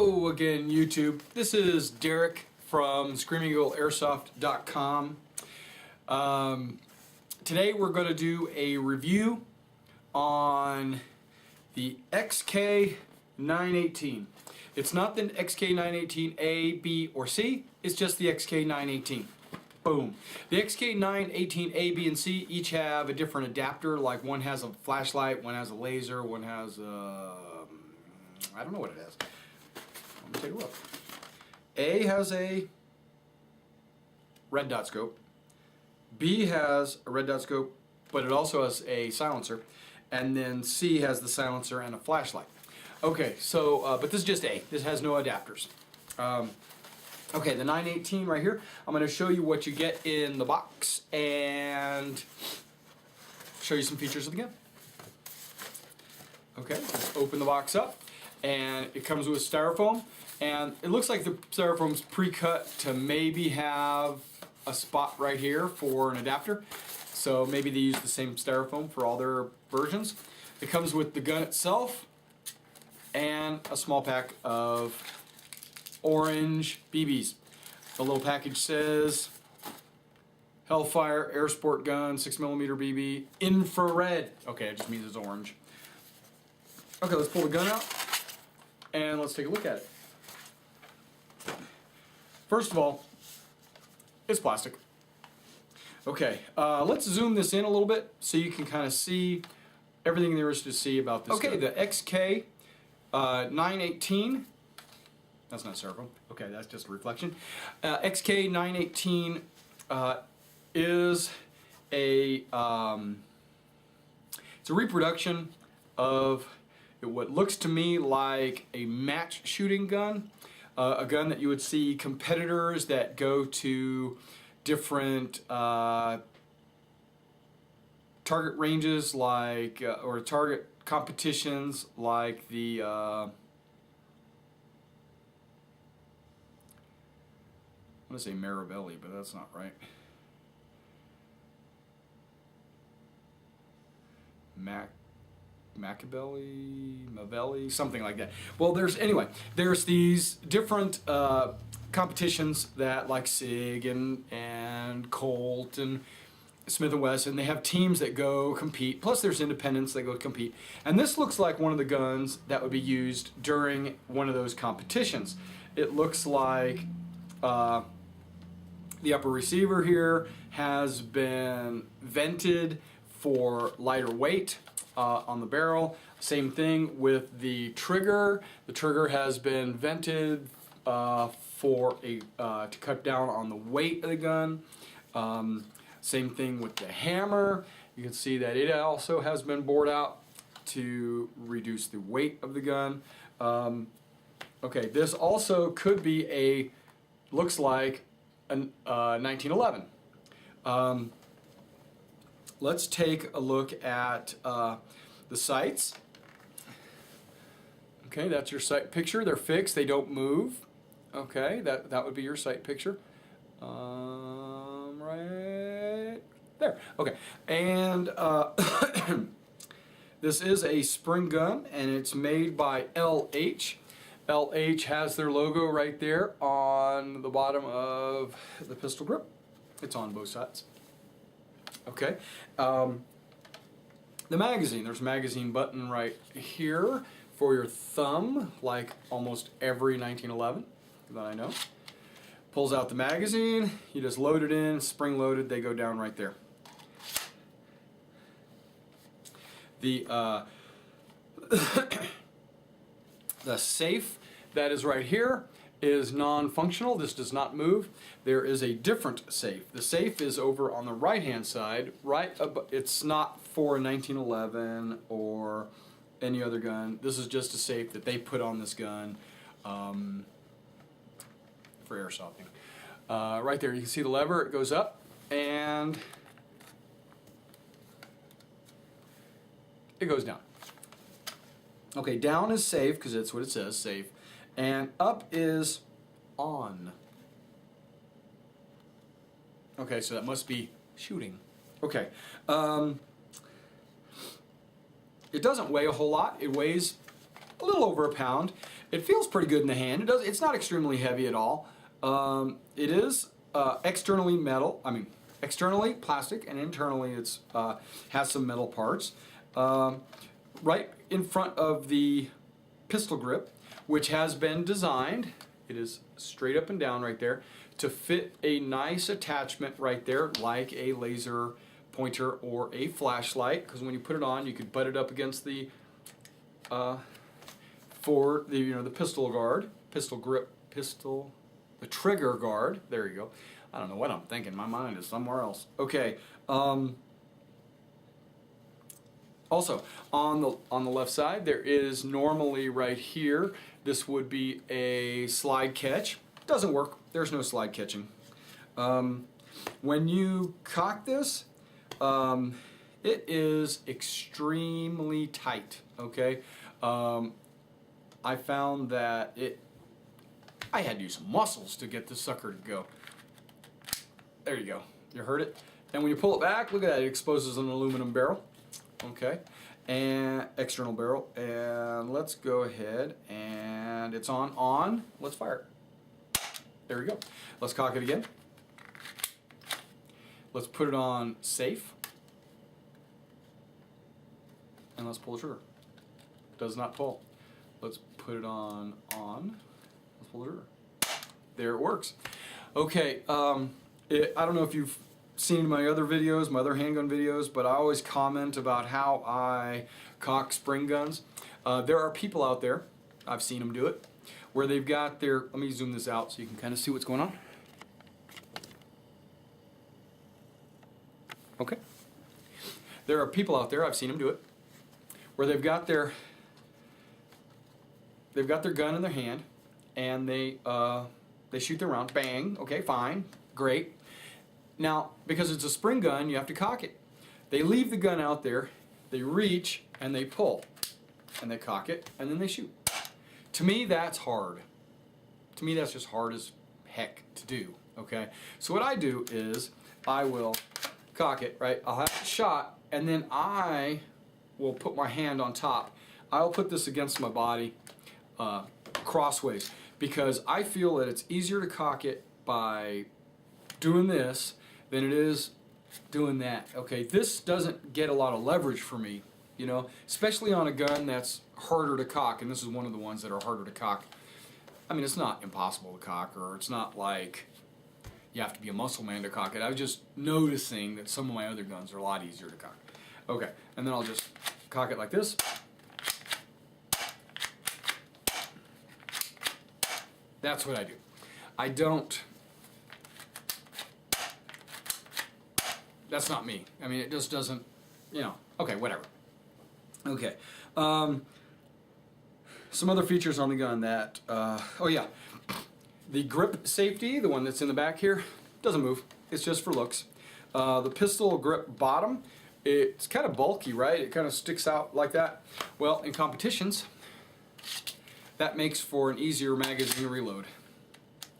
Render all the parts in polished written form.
Hello again, YouTube. This is Derek from ScreamingEagleAirsoft.com. Today we're going to do a review on the XK918. It's not the XK918A, B, or C. It's just the XK918. Boom. The XK918A, B, and C each have a different adapter. Like one has a flashlight, one has a laser, one has a... I don't know what it has. Let me take a look. A has a red dot scope. B has a red dot scope, but it also has a silencer. And then C has the silencer and a flashlight. Okay, so, but this is just A. This has no adapters. Okay, the 918 right here, I'm going to show you what you get in the box and show you some features of the gun. Okay, let's open the box up, and it comes with styrofoam, and it looks like the styrofoam's pre-cut to maybe have a spot right here for an adapter, so maybe they use the same styrofoam for all their versions. It comes with the gun itself and a small pack of orange BBs. The little package says Hellfire Air Sport Gun 6mm BB infrared. Okay, it just means it's orange. Okay, let's pull the gun out and let's take a look at it. First of all, it's plastic. Okay, let's zoom this in a little bit so you can kind of see everything there is to see about this gun. The XK918. That's not styrofoam. Okay, that's just a reflection. XK918 is a it's a reproduction of what looks to me like a match shooting gun, a gun that you would see competitors that go to different target ranges, like or target competitions, like the I want to say Marabelli, but that's not right. Mavelli, something like that. Well, there's these different competitions that, like SIG and Colt and Smith & Wesson, they have teams that go compete, plus there's independents that go compete. And this looks like one of the guns that would be used during one of those competitions. It looks like the upper receiver here has been vented for lighter weight on the barrel. Same thing with the trigger. The trigger has been vented for to cut down on the weight of the gun. Same thing with the hammer. You can see that it also has been bored out to reduce the weight of the gun. Okay, this also could be looks like a 1911. Let's take a look at the sights. Okay, that's your sight picture. They're fixed. They don't move. Okay, that would be your sight picture. Right there. Okay, and this is a spring gun, and it's made by LH. LH has their logo right there on the bottom of the pistol grip. It's on both sides. Okay. The magazine. There's a magazine button right here for your thumb, like almost every 1911 that I know. Pulls out the magazine. You just load it in, spring loaded. They go down right there. The the safe that is right here is non-functional. This does not move. There is a different safe. The safe is over on the right-hand side. It's not for a 1911 or any other gun. This is just a safe that they put on this gun for airsofting. Right there, you can see the lever. It goes up and it goes down. Okay, down is safe because that's what it says, safe. And up is on. Okay, so that must be shooting. Okay. It doesn't weigh a whole lot. It weighs a little over a pound. It feels pretty good in the hand. It's not extremely heavy at all. It is externally metal. I mean, externally plastic, and internally it's has some metal parts. Right in front of the pistol grip, which has been designed, it is straight up and down right there, to fit a nice attachment right there, like a laser pointer or a flashlight, because when you put it on, you could butt it up against the the pistol guard, pistol grip, the trigger guard. There you go. I don't know what I'm thinking. My mind is somewhere else. Okay. Also, on the left side, there is normally right here, this would be a slide catch. Doesn't work. There's no slide catching. When you cock this, it is extremely tight. Okay. I found that I had to use some muscles to get this sucker to go. There you go. You heard it? And when you pull it back, look at that. It exposes an aluminum barrel. Okay. And external barrel. And let's go ahead and it's on. Let's fire it. There we go. Let's cock it again. Let's put it on safe. And let's pull the trigger. Does not pull. Let's put it on. Let's pull the trigger. There it works. Okay, I don't know if you've seen my other videos, my other handgun videos, but I always comment about how I cock spring guns. There are people out there, I've seen them do it, where they've got their, let me zoom this out so you can kind of see what's going on. Okay. There are people out there, I've seen them do it, where they've got their gun in their hand, and they shoot their round, bang, okay, fine, great. Now, because it's a spring gun, you have to cock it. They leave the gun out there, they reach, and they pull, and they cock it, and then they shoot. To me, that's hard. To me, that's just hard as heck to do, okay? So what I do is, I will cock it, right? I'll have the shot, and then I will put my hand on top. I'll put this against my body, crossways, because I feel that it's easier to cock it by doing this than it is doing that. Okay, this doesn't get a lot of leverage for me, you know, especially on a gun that's harder to cock, and this is one of the ones that are harder to cock. I mean, it's not impossible to cock, or it's not like you have to be a muscle man to cock it. I was just noticing that some of my other guns are a lot easier to cock. Okay, and then I'll just cock it like this. That's what I do. I don't, that's not me. I mean, it just doesn't, you know, okay, whatever. Okay. Some other features on the gun that, oh yeah, the grip safety, the one that's in the back here, doesn't move. It's just for looks. The pistol grip bottom, it's kind of bulky, right? It kind of sticks out like that. Well, in competitions, that makes for an easier magazine reload.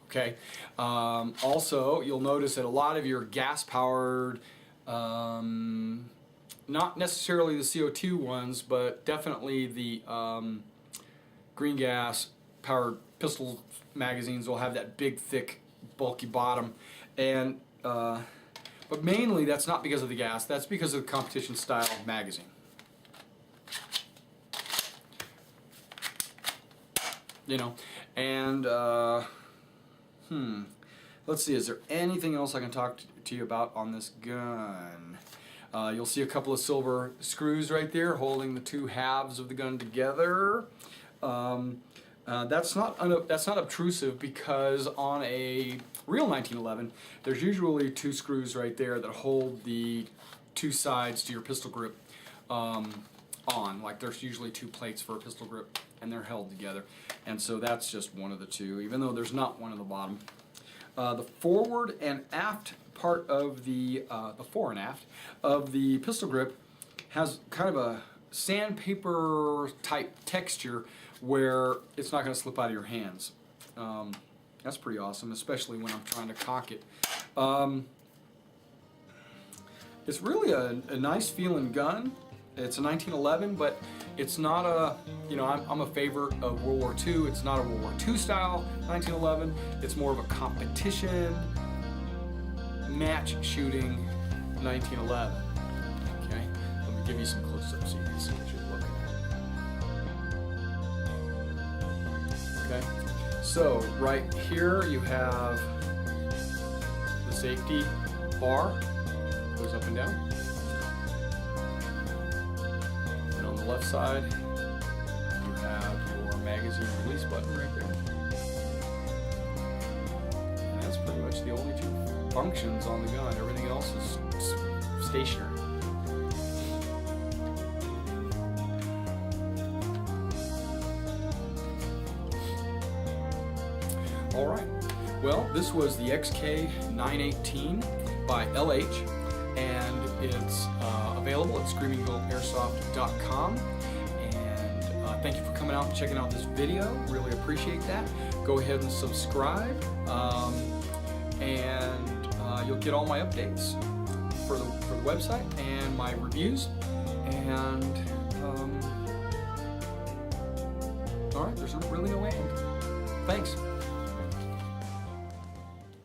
Okay. Also, you'll notice that a lot of your gas-powered, not necessarily the CO2 ones, but definitely the green gas-powered pistol magazines will have that big, thick, bulky bottom, and but mainly that's not because of the gas. That's because of the competition-style magazine. You know, and let's see, is there anything else I can talk to you about on this gun? You'll see a couple of silver screws right there holding the two halves of the gun together. That's not obtrusive, because on a real 1911 there's usually two screws right there that hold the two sides to your pistol grip on. Like, there's usually two plates for a pistol grip, and they're held together, and so that's just one of the two, even though there's not one at the bottom. The forward and aft part of the fore and aft of the pistol grip has kind of a sandpaper type texture where it's not going to slip out of your hands. That's pretty awesome, especially when I'm trying to cock it. It's really a nice feeling gun. It's a 1911, but it's not a, you know, I'm a favor of World War II. It's not a World War II style 1911. It's more of a competition match shooting 1911. Okay, let me give you some close-ups so you can see what you're looking at. Okay, so right here you have the safety bar, goes up and down. And on the left side, you have your magazine release button right there. And that's pretty much the only two functions on the gun. Everything else is stationary. All right, well, this was the XK918 by LH, and it's available at screamingoairsoft.com. And thank you for coming out and checking out this video. Really appreciate that. Go ahead and subscribe, and you'll get all my updates for the website and my reviews. And all right, there's really no end. Thanks.